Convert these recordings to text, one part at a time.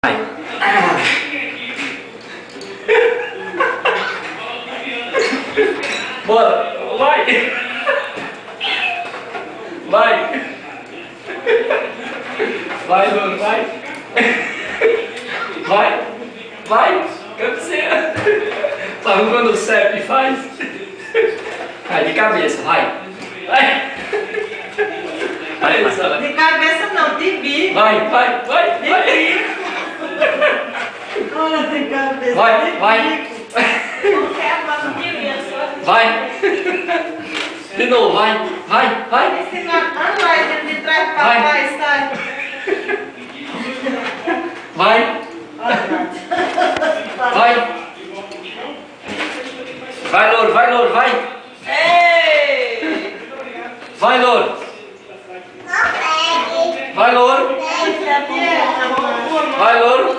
Vai. Bora, vai. Vai. Vai, Bruno, vai. Vai. Vai. Cabeceira. Sabe quando o CEP faz? Vai de cabeça, vai. Vai. Vai, Sara. De cabeça não, de bico. Vai, vai, vai, De vai. bico. Olha, de cabeça. Vai, de vai. bico. Não quero mais um dia, só. Vai. De novo, vai, vai, vai. Esse anda lá de trás para Vai. trás, sai. Vai, Olha. vai. Vai, Louro, vai, Louro, vai. Ei! Vai, Louro. Vai, Louro. Vai, Louro.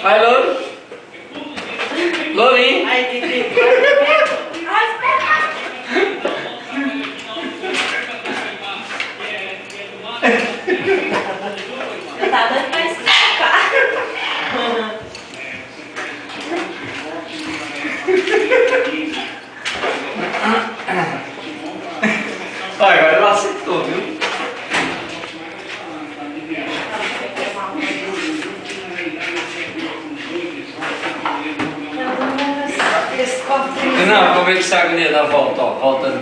Vai, Louro. Lourinho. Aí, Didi. Tá dando pra explicar. Vai, agora ela acertou, viu? Esse cofrinho. Não, vamos ver que essa agonia dá volta, ó. Volta.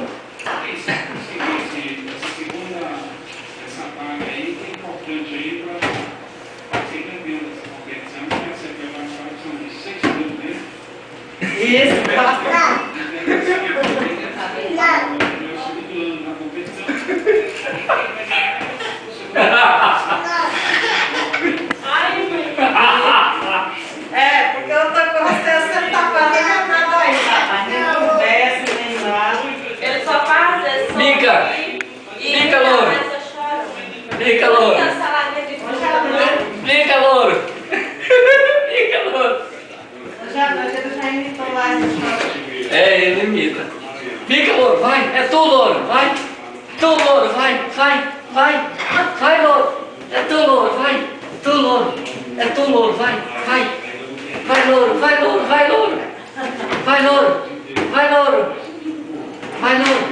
Isso, basta. Ai, mãe. É, porque eu tô com você tá fazendo nada aí, rapaz. Nem conversa, nem nada. Ele só faz isso. Mica. Mica, Louro. Mica, Louro. Mica, Louro. Mica, Louro. Eu já imitou lá essa história. É, ele imita. Mica, Louro, vai. É tu, Louro, vai. Tu, Louro, vai, vai, vai. Vai, Louro. É tu, Louro, vai. Tu, Louro. É tu, Louro, vai, vai. Vai, Louro, vai, Louro, vai, Louro. Vai, Louro. Vai, Louro. Vai, Louro.